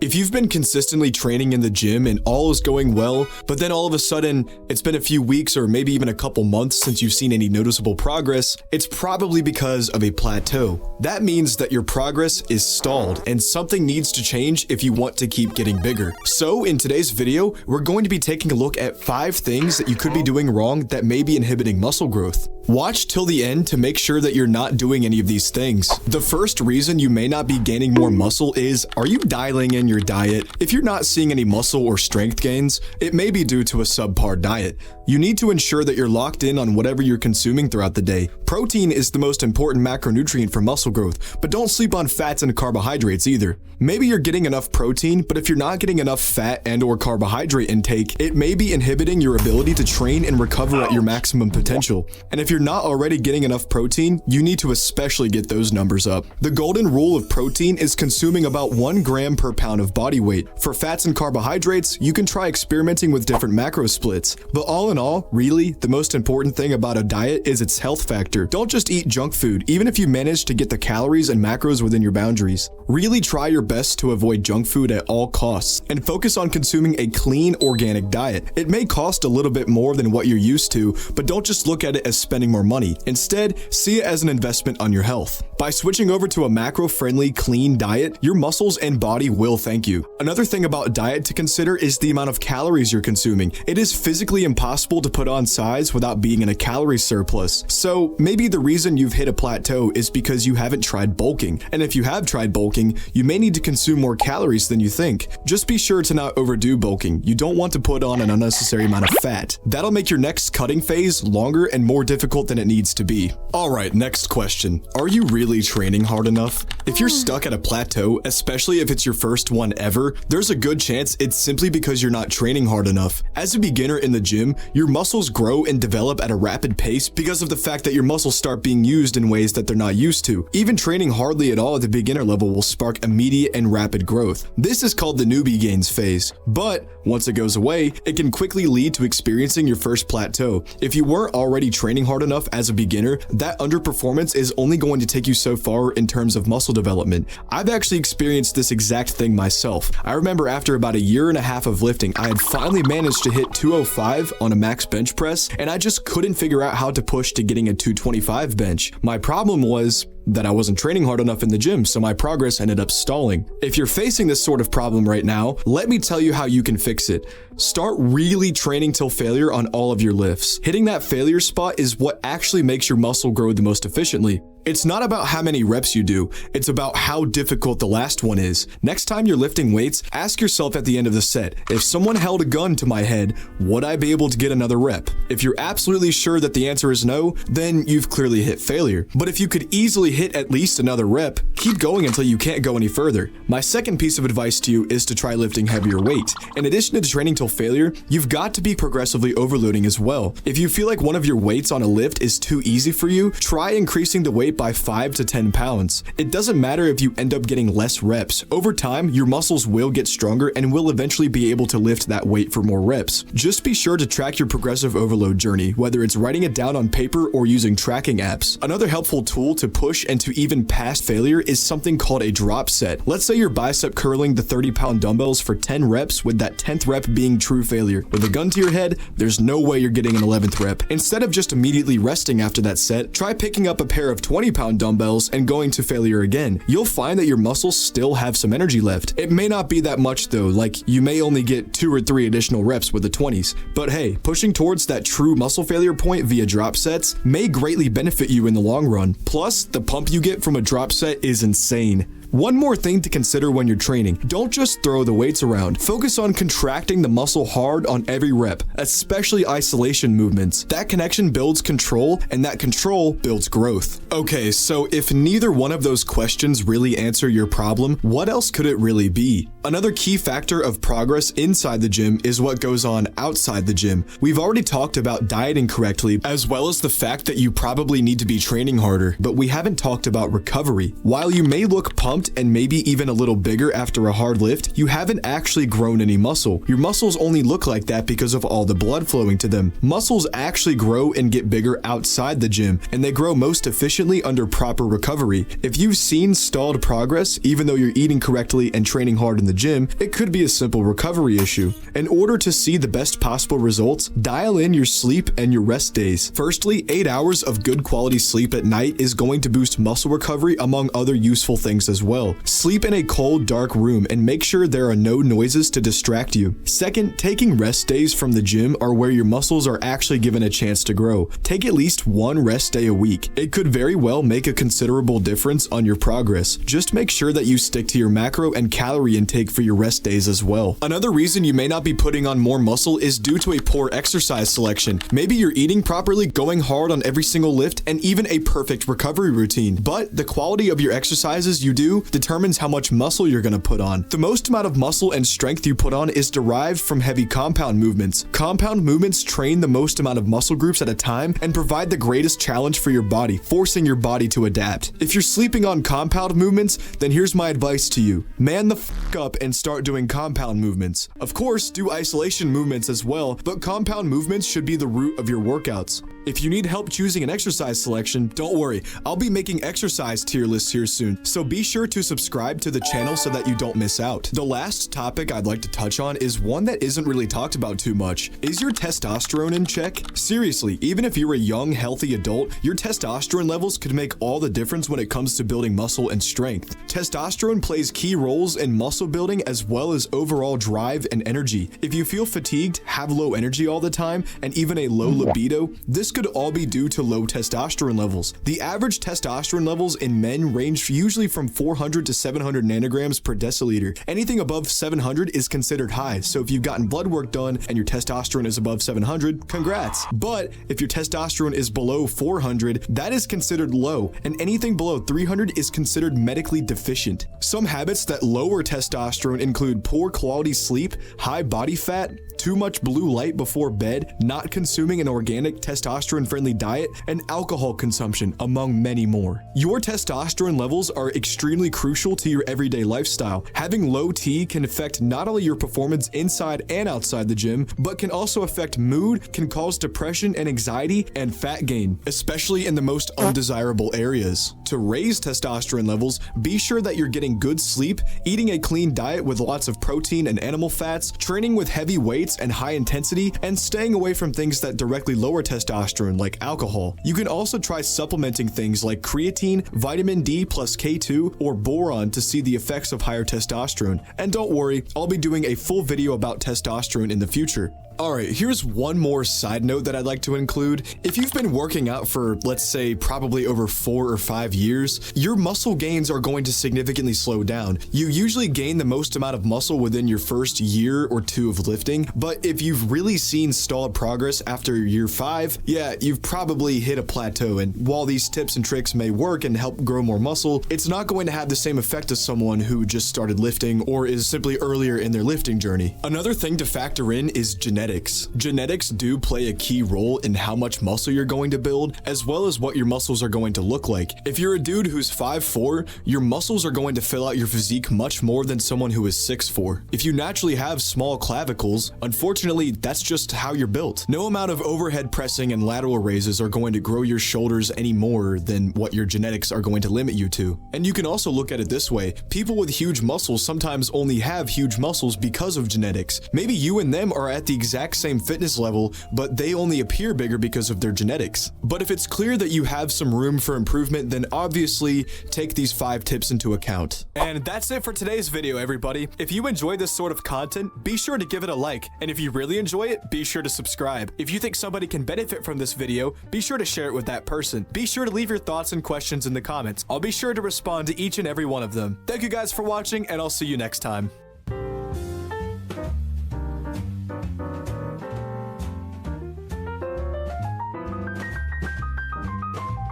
If you've been consistently training in the gym and all is going well, but then all of a sudden it's been a few weeks or maybe even a couple months since you've seen any noticeable progress, it's probably because of a plateau. That means that your progress is stalled and something needs to change if you want to keep getting bigger. So in today's video, we're going to be taking a look at 5 things that you could be doing wrong that may be inhibiting muscle growth. Watch till the end to make sure that you're not doing any of these things. The first reason you may not be gaining more muscle is, are you dialing in your diet? If you're not seeing any muscle or strength gains, it may be due to a subpar diet. You need to ensure that you're locked in on whatever you're consuming throughout the day. Protein is the most important macronutrient for muscle growth, but don't sleep on fats and carbohydrates either. Maybe you're getting enough protein, but if you're not getting enough fat and/or carbohydrate intake, it may be inhibiting your ability to train and recover at your maximum potential. And if you're not already getting enough protein, you need to especially get those numbers up. The golden rule of protein is consuming about 1 gram per pound of body weight. For fats and carbohydrates, you can try experimenting with different macro splits. But all in all, really, the most important thing about a diet is its health factor. Don't just eat junk food, even if you manage to get the calories and macros within your boundaries. Really try your best to avoid junk food at all costs and focus on consuming a clean, organic diet. It may cost a little bit more than what you're used to, but don't just look at it as spending more money. Instead, see it as an investment on your health. By switching over to a macro-friendly, clean diet, your muscles and body will thank you. Another thing about diet to consider is the amount of calories you're consuming. It is physically impossible to put on size without being in a calorie surplus. So maybe the reason you've hit a plateau is because you haven't tried bulking. And if you have tried bulking, you may need to consume more calories than you think. Just be sure to not overdo bulking. You don't want to put on an unnecessary amount of fat. That'll make your next cutting phase longer and more difficult than it needs to be. Alright, next question. Are you really training hard enough? If you're stuck at a plateau, especially if it's your first one ever, there's a good chance it's simply because you're not training hard enough. As a beginner in the gym, your muscles grow and develop at a rapid pace because of the fact that your muscles start being used in ways that they're not used to. Even training hardly at all at the beginner level will spark immediate and rapid growth. This is called the newbie gains phase. But once it goes away, it can quickly lead to experiencing your first plateau. If you weren't already training hard enough as a beginner, that underperformance is only going to take you so far in terms of muscle development. I've actually experienced this exact thing myself. I remember after about 1.5 years of lifting, I had finally managed to hit 205 on a max bench press, and I just couldn't figure out how to push to getting a 225 bench. My problem was that I wasn't training hard enough in the gym, so my progress ended up stalling. If you're facing this sort of problem right now, let me tell you how you can fix it. Start really training till failure on all of your lifts. Hitting that failure spot is what actually makes your muscle grow the most efficiently. It's not about how many reps you do, it's about how difficult the last one is. Next time you're lifting weights, ask yourself at the end of the set, if someone held a gun to my head, would I be able to get another rep? If you're absolutely sure that the answer is no, then you've clearly hit failure. But if you could easily hit at least another rep, keep going until you can't go any further. My second piece of advice to you is to try lifting heavier weight. In addition to training till failure, you've got to be progressively overloading as well. If you feel like one of your weights on a lift is too easy for you, try increasing the weight by 5 to 10 pounds. It doesn't matter if you end up getting less reps. Over time, your muscles will get stronger and will eventually be able to lift that weight for more reps. Just be sure to track your progressive overload journey, whether it's writing it down on paper or using tracking apps. Another helpful tool to push and to even pass failure is something called a drop set. Let's say you're bicep curling the 30-pound dumbbells for 10 reps with that 10th rep being true failure. With a gun to your head, there's no way you're getting an 11th rep. Instead of just immediately resting after that set, try picking up a pair of 20-pound dumbbells and going to failure again. You'll find that your muscles still have some energy left. It may not be that much though, like you may only get 2 or 3 additional reps with the 20s. But hey, pushing towards that true muscle failure point via drop sets may greatly benefit you in the long run. Plus, the pump you get from a drop set is insane. One more thing to consider when you're training, don't just throw the weights around. Focus on contracting the muscle hard on every rep, especially isolation movements. That connection builds control, and that control builds growth. Okay, so if neither one of those questions really answer your problem, what else could it really be? Another key factor of progress inside the gym is what goes on outside the gym. We've already talked about dieting correctly, as well as the fact that you probably need to be training harder, but we haven't talked about recovery. While you may look pumped and maybe even a little bigger after a hard lift, you haven't actually grown any muscle. Your muscles only look like that because of all the blood flowing to them. Muscles actually grow and get bigger outside the gym, and they grow most efficiently under proper recovery. If you've seen stalled progress, even though you're eating correctly and training hard in the the gym, it could be a simple recovery issue. In order to see the best possible results, dial in your sleep and your rest days. Firstly, 8 hours of good quality sleep at night is going to boost muscle recovery among other useful things as well. Sleep in a cold, dark room and make sure there are no noises to distract you. Second, taking rest days from the gym are where your muscles are actually given a chance to grow. Take at least one rest day a week. It could very well make a considerable difference on your progress. Just make sure that you stick to your macro and calorie intake for your rest days as well. Another reason you may not be putting on more muscle is due to a poor exercise selection. Maybe you're eating properly, going hard on every single lift, and even a perfect recovery routine. But the quality of your exercises you do determines how much muscle you're going to put on. The most amount of muscle and strength you put on is derived from heavy compound movements. Compound movements train the most amount of muscle groups at a time and provide the greatest challenge for your body, forcing your body to adapt. If you're sleeping on compound movements, then here's my advice to you. Man the f up and start doing compound movements. Of course, do isolation movements as well, but compound movements should be the root of your workouts. If you need help choosing an exercise selection, don't worry, I'll be making exercise tier lists here soon, so be sure to subscribe to the channel so that you don't miss out. The last topic I'd like to touch on is one that isn't really talked about too much. Is your testosterone in check? Seriously, even if you're a young, healthy adult, your testosterone levels could make all the difference when it comes to building muscle and strength. Testosterone plays key roles in muscle building as well as overall drive and energy. If you feel fatigued, have low energy all the time, and even a low libido, this could all be due to low testosterone levels. The average testosterone levels in men range usually from 400 to 700 nanograms per deciliter. Anything above 700 is considered high, so if you've gotten blood work done and your testosterone is above 700, congrats. But if your testosterone is below 400, that is considered low, and anything below 300 is considered medically deficient. Some habits that lower testosterone include poor quality sleep, high body fat, too much blue light before bed, not consuming an organic testosterone-friendly diet, and alcohol consumption, among many more. Your testosterone levels are extremely crucial to your everyday lifestyle. Having low T can affect not only your performance inside and outside the gym, but can also affect mood, can cause depression and anxiety, and fat gain, especially in the most undesirable areas. To raise testosterone levels, be sure that you're getting good sleep, eating a clean diet with lots of protein and animal fats, training with heavy weights and high intensity, and staying away from things that directly lower testosterone like alcohol. You can also try supplementing things like creatine, vitamin D plus K2, or boron to see the effects of higher testosterone. And don't worry, I'll be doing a full video about testosterone in the future. Alright, here's one more side note that I'd like to include. If you've been working out for, let's say, probably over 4 or 5 years, your muscle gains are going to significantly slow down. You usually gain the most amount of muscle within your first year or 2 of lifting, but if you've really seen stalled progress after year 5, yeah, you've probably hit a plateau, and while these tips and tricks may work and help grow more muscle, it's not going to have the same effect as someone who just started lifting or is simply earlier in their lifting journey. Another thing to factor in is genetics. Genetics do play a key role in how much muscle you're going to build, as well as what your muscles are going to look like. If you're a dude who's 5'4", your muscles are going to fill out your physique much more than someone who is 6'4". If you naturally have small clavicles, unfortunately, that's just how you're built. No amount of overhead pressing and lateral raises are going to grow your shoulders any more than what your genetics are going to limit you to. And you can also look at it this way. People with huge muscles sometimes only have huge muscles because of genetics. Maybe you and them are at the exact same fitness level, but they only appear bigger because of their genetics. But if it's clear that you have some room for improvement, then obviously take these 5 tips into account. And that's it for today's video, everybody. If you enjoy this sort of content, be sure to give it a like. And if you really enjoy it, be sure to subscribe. If you think somebody can benefit from this video, be sure to share it with that person. Be sure to leave your thoughts and questions in the comments. I'll be sure to respond to each and every one of them. Thank you guys for watching, and I'll see you next time.